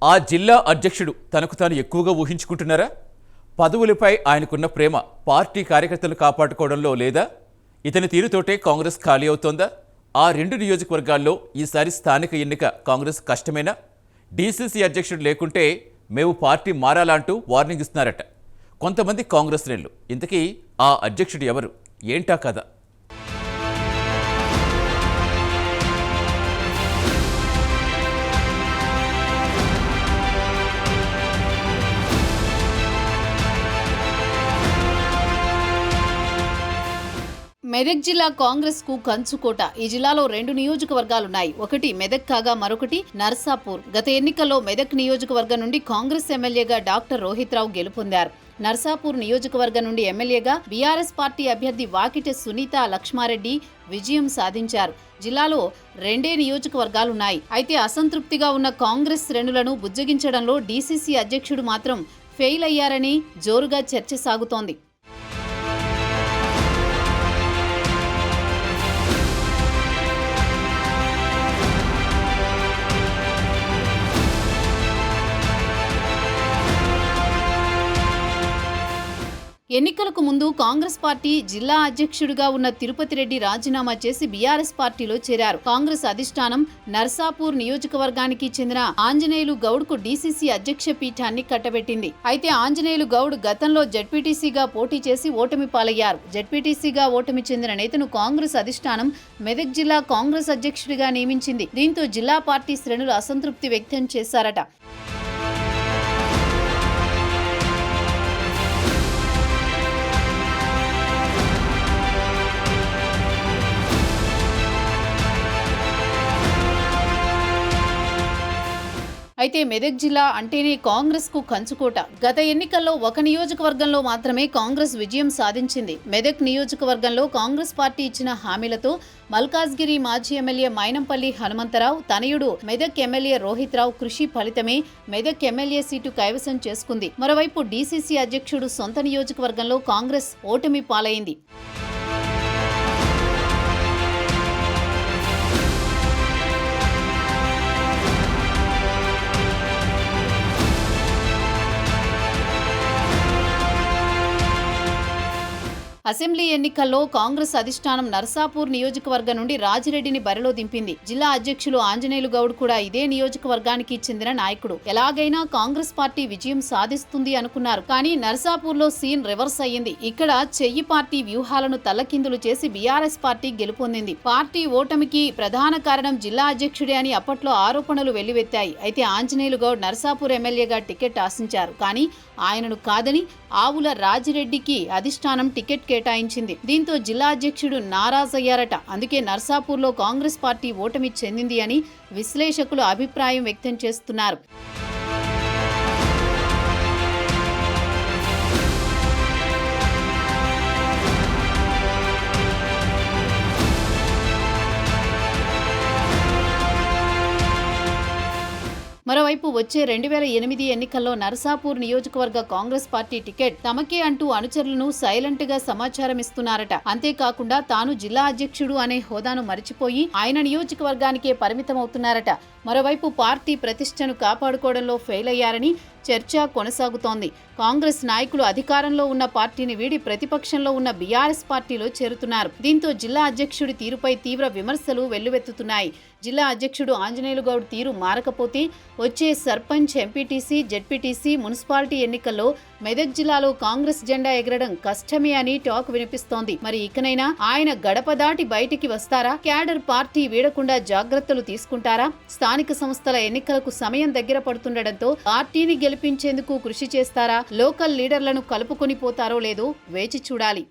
ఆ జిల్లా అధ్యక్షుడు తనకు తాను ఎక్కువగా ఊహించుకుంటున్నారా? పదవులపై ఆయనకున్న ప్రేమ పార్టీ కార్యకర్తలు కాపాడుకోవడంలో లేదా? ఇతని తీరుతోటే కాంగ్రెస్ ఖాళీ అవుతోందా? ఆ రెండు నియోజకవర్గాల్లో ఈసారి స్థానిక ఎన్నిక కాంగ్రెస్ కష్టమేనా? డీసీసీ అధ్యక్షుడు లేకుంటే మేము పార్టీ మారాలంటూ వార్నింగ్ ఇస్తున్నారట కొంతమంది కాంగ్రెస్ శ్రేణులు. ఇంతకీ ఆ అధ్యక్షుడు ఎవరు? ఏంటా కథ? మెదక్ జిల్లా కాంగ్రెస్ కు కంచుకోట. ఈ జిల్లాలో రెండు నియోజకవర్గాలున్నాయి. ఒకటి మెదక్ కాగా మరొకటి నర్సాపూర్. గత ఎన్నికల్లో మెదక్ నియోజకవర్గం నుండి కాంగ్రెస్ ఎమ్మెల్యేగా డాక్టర్ రోహిత్ రావు గెలుపొందారు. నర్సాపూర్ నియోజకవర్గం నుండి ఎమ్మెల్యేగా బీఆర్ఎస్ పార్టీ అభ్యర్థి వాకిట సునీత లక్ష్మారెడ్డి విజయం సాధించారు. జిల్లాలో రెండే నియోజకవర్గాలున్నాయి. అయితే అసంతృప్తిగా ఉన్న కాంగ్రెస్ శ్రేణులను బుజ్జగించడంలో డీసీసీ అధ్యక్షుడు మాత్రం ఫెయిల్ అయ్యారని జోరుగా చర్చ సాగుతోంది. ఎన్నికలకు ముందు కాంగ్రెస్ పార్టీ జిల్లా అధ్యక్షుడిగా ఉన్న తిరుపతి రెడ్డి రాజీనామా చేసి బీఆర్ఎస్ పార్టీలో చేరారు. కాంగ్రెస్ అధిష్టానం నర్సాపూర్ నియోజకవర్గానికి చెందిన ఆంజనేయులు గౌడ్ కు డీసీసీ అధ్యక్ష పీఠాన్ని కట్టబెట్టింది. అయితే ఆంజనేయులు గౌడ్ గతంలో జెడ్పీటీసీగా పోటీ చేసి ఓటమి పాలయ్యారు. జెడ్పీటీసీగా ఓటమి చెందిన నేతను కాంగ్రెస్ అధిష్టానం మెదక్ జిల్లా కాంగ్రెస్ అధ్యక్షుడిగా నియమించింది. దీంతో జిల్లా పార్టీ శ్రేణులు అసంతృప్తి వ్యక్తం చేశారట. అయితే మెదక్ జిల్లా అంటేనే కాంగ్రెస్ కు కంచుకోట. గత ఎన్నికల్లో ఒక నియోజకవర్గంలో మాత్రమే కాంగ్రెస్ విజయం సాధించింది. మెదక్ నియోజకవర్గంలో కాంగ్రెస్ పార్టీ ఇచ్చిన హామీలతో మల్కాజ్గిరి మాజీ ఎమ్మెల్యే మైనంపల్లి హనుమంతరావు తనయుడు మెదక్ ఎమ్మెల్యే రోహిత్ రావు కృషి ఫలితమే మెదక్ ఎమ్మెల్యే సీటు కైవసం చేసుకుంది. మరోవైపు డీసీసీ అధ్యక్షుడు సొంత నియోజకవర్గంలో కాంగ్రెస్ ఓటమి పాలైంది. అసెంబ్లీ ఎన్నికల్లో కాంగ్రెస్ అధిష్టానం నర్సాపూర్ నియోజకవర్గం నుండి రాజిరెడ్డిని బరిలో దింపింది. జిల్లా అధ్యక్షులు ఆంజనేయులు గౌడ్ కూడా ఇదే నియోజకవర్గానికి చెందిన నాయకుడు. ఎలాగైనా కాంగ్రెస్ పార్టీ విజయం సాధిస్తుంది అనుకున్నారు. కానీ నర్సాపూర్లో సీన్ రివర్స్ అయ్యింది. ఇక్కడ చెయ్యి పార్టీ వ్యూహాలను తల్లకిందులు చేసి బీఆర్ఎస్ పార్టీ గెలుపొందింది. పార్టీ ఓటమికి ప్రధాన కారణం జిల్లా అధ్యక్షుడే అని అప్పట్లో ఆరోపణలు వెల్లువెత్తాయి. అయితే ఆంజనేయులు గౌడ్ నర్సాపూర్ ఎమ్మెల్యేగా టికెట్ ఆశించారు. కానీ ఆయనను కాదని ఆవుల రాజిరెడ్డికి అధిష్టానం టికెట్ కేటాయించింది. దీంతో జిల్లా అధ్యక్షుడు నారాజయ్యారట. అందుకే నర్సాపూర్లో కాంగ్రెస్ పార్టీ ఓటమి చెందింది అని విశ్లేషకులు అభిప్రాయం వ్యక్తం చేస్తున్నారు. మరోవైపు వచ్చే 2008 ఎన్నికల్లో నర్సాపూర్ నియోజకవర్గ కాంగ్రెస్ పార్టీ టికెట్ తమకే అంటూ అనుచరులను సైలెంట్ గా సమాచారం ఇస్తున్నారట. అంతేకాకుండా తాను జిల్లా అధ్యక్షుడు అనే హోదాను మరిచిపోయి ఆయన నియోజకవర్గానికే పరిమితమవుతున్నారట. మరోవైపు పార్టీ ప్రతిష్టను కాపాడుకోవడంలో ఫెయిల్ అయ్యారని చర్చ కొనసాగుతోంది. కాంగ్రెస్ నాయకులు అధికారంలో ఉన్న పార్టీని వీడి ప్రతిపక్షంలో ఉన్న బీఆర్ఎస్ పార్టీలో చేరుతున్నారు. దీంతో జిల్లా అధ్యక్షుడి తీరుపై తీవ్ర విమర్శలు వెల్లువెత్తుతున్నాయి. జిల్లా అధ్యక్షుడు ఆంజనేయులు గౌడ్ తీరు మారకపోతే వచ్చే సర్పంచ్, ఎంపీటీసీ, జెడ్పీటీసీ, మున్సిపాలిటీ ఎన్నికల్లో మెదక్ జిల్లాలో కాంగ్రెస్ జెండా ఎగరడం కష్టమే అని టాక్ వినిపిస్తోంది. మరి ఇకనైనా ఆయన గడప దాటి బయటికి వస్తారా? క్యాడర్ పార్టీ వీడకుండా జాగ్రత్తలు తీసుకుంటారా? స్థానిక సంస్థల ఎన్నికలకు సమయం దగ్గర పడుతుండటంతో పార్టీని గెలిపించేందుకు కృషి చేస్తారా? లోకల్ లీడర్లను కలుపుకొని పోతారో లేదో వేచి చూడాలి.